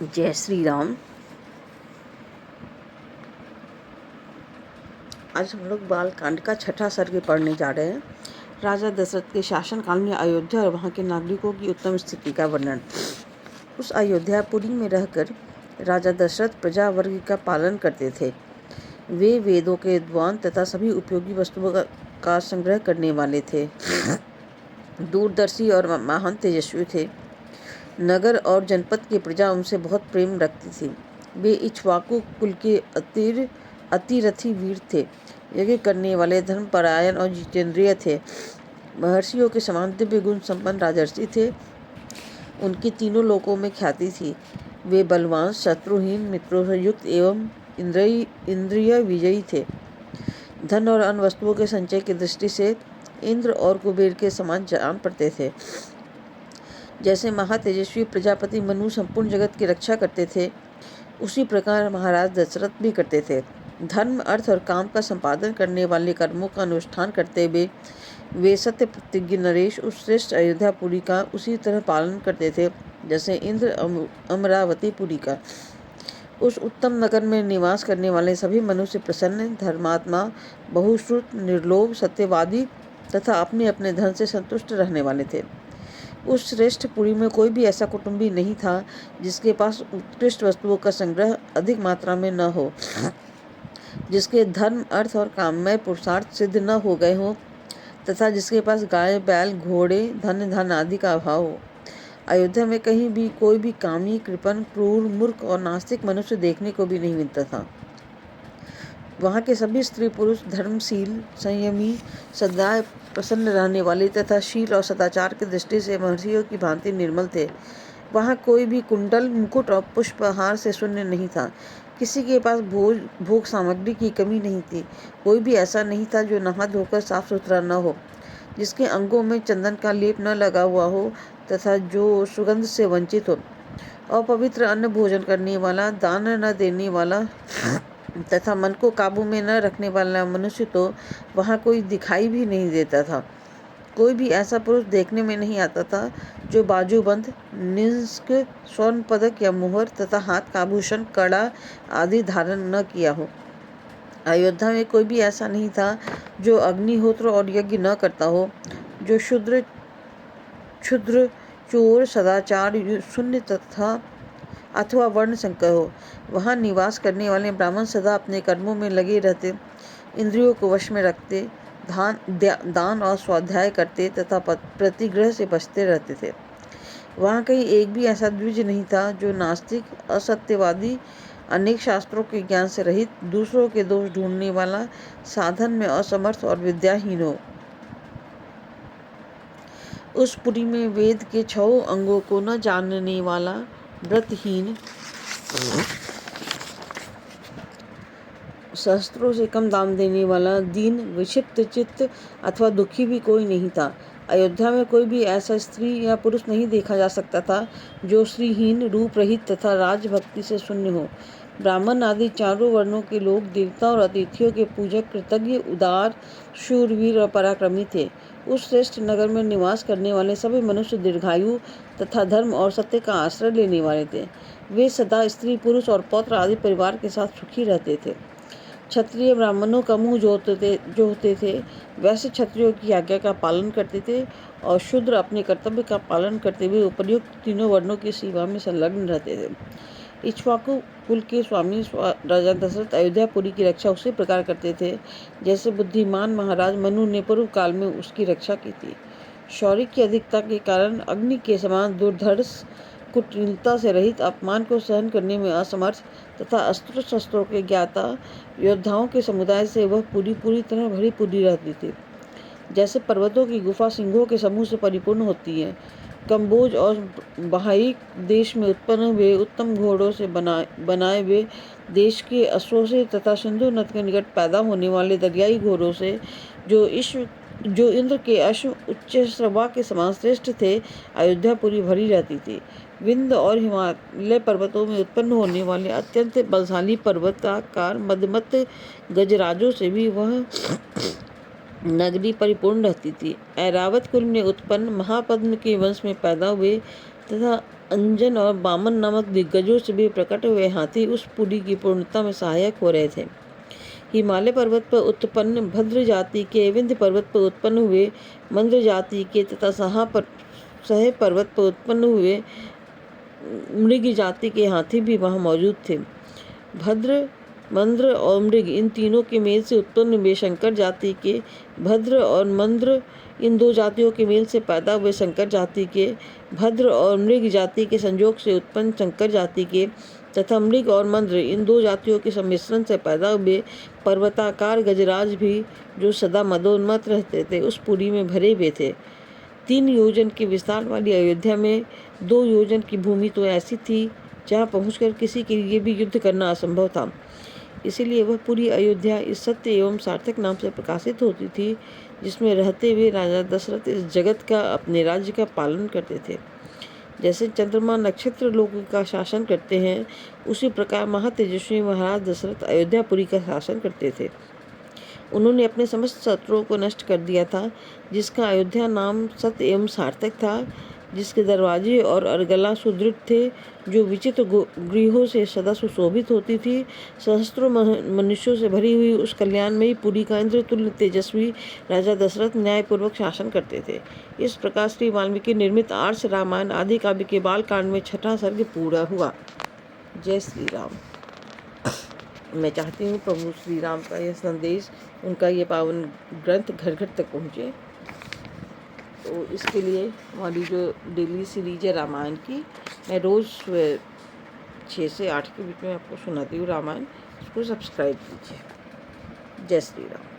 जय श्री राम। आज हम लोग बाल कांड का छठा सर्ग पढ़ने जा रहे हैं। राजा दशरथ के शासनकाल में अयोध्या और वहाँ के नागरिकों की उत्तम स्थिति का वर्णन। उस अयोध्यापुरी में रहकर राजा दशरथ प्रजा वर्ग का पालन करते थे। वे वेदों के विद्वान तथा सभी उपयोगी वस्तुओं का संग्रह करने वाले थे। दूरदर्शी और महान तेजस्वी थे। नगर और जनपद की प्रजा उनसे बहुत प्रेम रखती थी। वे इक्ष्वाकु कुल के अतिरथी वीर थे। यज्ञ करने वाले, धर्मपरायण और जितेंद्रिय थे। महर्षियों के समान दिव्य गुण संपन्न राजर्षि थे। उनकी तीनों लोकों में ख्याति थी। वे बलवान, शत्रुहीन, मित्रों से युक्त एवं इंद्रिय विजयी थे। धन और अन्य वस्तुओं के संचय की दृष्टि से इंद्र और कुबेर के समान जान पड़ते थे। जैसे महातेजस्वी प्रजापति मनु संपूर्ण जगत की रक्षा करते थे, उसी प्रकार महाराज दशरथ भी करते थे। धर्म, अर्थ और काम का संपादन करने वाले कर्मों का अनुष्ठान करते हुए वे सत्य प्रतिज्ञ नरेश उस श्रेष्ठ अयोध्यापुरी का उसी तरह पालन करते थे जैसे इंद्र अमरावतीपुरी का। उस उत्तम नगर में निवास करने वाले सभी मनुष्य प्रसन्न, धर्मात्मा, बहुश्रुत, निर्लोभ, सत्यवादी तथा अपने अपने धन से संतुष्ट रहने वाले थे। उस श्रेष्ठ पुरी में कोई भी ऐसा कुटुंबी नहीं था जिसके पास उत्कृष्ट वस्तुओं का संग्रह अधिक मात्रा में न हो, जिसके धर्म, अर्थ और काममय पुरुषार्थ सिद्ध न हो गए हों तथा जिसके पास गाय, बैल, घोड़े, धन आदि का अभाव हो। अयोध्या में कहीं भी कोई भी कामी, कृपण, क्रूर, मूर्ख और नास्तिक मनुष्य देखने को भी नहीं मिलता था। वहाँ के सभी स्त्री पुरुष धर्मशील, संयमी, सदा प्रसन्न रहने वाले तथा शील और सदाचार की दृष्टि से महर्षियों की भांति निर्मल थे। वहाँ कोई भी कुंडल, मुकुट और पुष्पहार से शून्य नहीं था। किसी के पास भोग सामग्री की कमी नहीं थी। कोई भी ऐसा नहीं था जो नहा धोकर साफ सुथरा न हो, जिसके अंगों में चंदन का लेप न लगा हुआ हो तथा जो सुगंध से वंचित हो। अपवित्र अन्न भोजन करने वाला, दान न देने वाला तथा मन को काबू में न रखने वाला मनुष्य तो वहाँ कोई दिखाई भी नहीं देता था। कोई भी ऐसा पुरुष देखने में नहीं आता था जो बाजूबंद, निष्क, स्वर्ण पदक या मुहर तथा हाथ का आभूषण, कड़ा आदि धारण न किया हो। अयोध्या में कोई भी ऐसा नहीं था जो अग्निहोत्र और यज्ञ न करता हो, जो क्षुद्र, चोर, सदाचार शून्य तथा अथवा वर्ण संकर हो। वहाँ निवास करने वाले ब्राह्मण सदा अपने कर्मों में लगे रहते, इंद्रियों को वश में रखते, दान और स्वाध्याय करते तथा प्रतिग्रह से बचते रहते थे। वहाँ कहीं एक भी ऐसा द्विज नहीं था जो नास्तिक, असत्यवादी, अनेक शास्त्रों के ज्ञान से रहित, दूसरों के दोष ढूंढने वाला, साधन में असमर्थ और विद्याहीन हो। उस पुरी में वेद के 6 अंगों को न जानने वाला, व्रतहीन, शस्त्रों से कम दाम देने वाला, दीन, विक्षिप्त चित्त अथवा दुखी भी कोई नहीं था। अयोध्या में कोई भी ऐसा स्त्री या पुरुष नहीं देखा जा सकता था जो श्रीहीन, रूप रहित तथा राजभक्ति से शून्य हो। ब्राह्मण आदि चारों वर्णों के लोग देवता और अतिथियों के पूजक, कृतज्ञ, उदार, शूरवीर और पराक्रमी थे। उस श्रेष्ठ नगर में निवास करने वाले सभी मनुष्य दीर्घायु तथा धर्म और सत्य का आश्रय लेने वाले थे। वे सदा स्त्री, पुरुष और पौत्र आदि परिवार के साथ सुखी रहते थे। क्षत्रिय ब्राह्मणों का मुंह जो होते थे वैसे क्षत्रियों की आज्ञा का पालन करते थे और शूद्र अपने कर्तव्य का पालन करते हुए उपर्युक्त तीनों वर्णों की सेवा में संलग्न रहते थे। इक्ष्वाकु कुल के स्वामी राजा दशरथ अयोध्यापुरी की रक्षा उसी प्रकार करते थे जैसे बुद्धिमान महाराज मनु ने पूर्व काल में उसकी रक्षा की थी। शौर्य की अधिकता के कारण अग्नि के समान दुर्धर्ष, कुटिलता से रहित, अपमान को सहन करने में असमर्थ तथा अस्त्र शस्त्रों के ज्ञाता योद्धाओं के समुदाय से वह पूरी तरह भरी पूरी रहती थी। जैसे पर्वतों की गुफा सिंहों के समूह से परिपूर्ण होती है। कम्बोज और बहाई देश में उत्पन्न हुए उत्तम घोड़ों से बनाए हुए देश के अश्वों से तथा सिंधु नद के निकट पैदा होने वाले दरियाई घोड़ों से जो इंद्र के अश्व उच्च श्रवा के समान श्रेष्ठ थे, अयोध्यापुरी भरी रहती थी। विंध्य और हिमालय पर्वतों में उत्पन्न होने वाले अत्यंत बलशाली पर्वताकार मदमत्त गजराजों से भी वह नगरी परिपूर्ण रहती थी। ऐरावत कुल में उत्पन्न महापद्म के वंश में पैदा हुए तथा अंजन और बामन नामक दिग्गजों से भी प्रकट हुए हाथी उस पुरी की पूर्णता में सहायक हो रहे थे। हिमालय पर्वत पर उत्पन्न भद्र जाति के, विंध्य पर्वत पर उत्पन्न हुए मंद्र जाति के तथा सह पर्वत पर उत्पन्न हुए मृग जाति के हाथी भी वहाँ मौजूद थे। भद्र, मंद्र और मृग इन तीनों के मेल से उत्पन्न हुए शंकर जाति के, भद्र और मंद्र इन दो जातियों के मेल से पैदा हुए शंकर जाति के, भद्र और मृग जाति के संयोग से उत्पन्न शंकर जाति के तथा मृग और मंद्र इन दो जातियों के सम्मिश्रण से पैदा हुए पर्वताकार गजराज भी, जो सदा मदोन्मत्त रहते थे, उस पुरी में भरे हुए थे। 3 योजन के विस्तार वाली अयोध्या में 2 योजन की भूमि तो ऐसी थी जहाँ पहुंचकर किसी के लिए भी युद्ध करना असंभव था। इसीलिए वह पूरी अयोध्या इस सत्य एवं सार्थक नाम से प्रकाशित होती थी, जिसमें रहते हुए राजा दशरथ इस जगत का, अपने राज्य का पालन करते थे। जैसे चंद्रमा नक्षत्र लोगों का शासन करते हैं, उसी प्रकार महातेजस्वी महाराज दशरथ अयोध्यापुरी का शासन करते थे। उन्होंने अपने समस्त शत्रुओं को नष्ट कर दिया था, जिसका अयोध्या नाम सत्य एवं सार्थक था, जिसके दरवाजे और अरगला सुदृढ़ थे, जो विचित्र गृहों से सदा सुशोभित होती थी। सहस्त्रों मनुष्यों से भरी हुई उस कल्याणमयी पुरी का इंद्र तुल्य तेजस्वी राजा दशरथ न्यायपूर्वक शासन करते थे। इस प्रकार श्री वाल्मीकि निर्मित आर्ष रामायण आदि काव्य के बाल कांड में 6वां सर्ग पूरा हुआ। जय श्री राम। मैं चाहती हूँ प्रभु श्री राम का यह संदेश, उनका ये पावन ग्रंथ घर घर तक पहुँचे। तो इसके लिए हमारी जो डेली सीरीज है रामायण की, मैं रोज़ 6 से 8 के बीच में आपको सुनाती हूँ रामायण। उसको सब्सक्राइब कीजिए। जय श्री राम।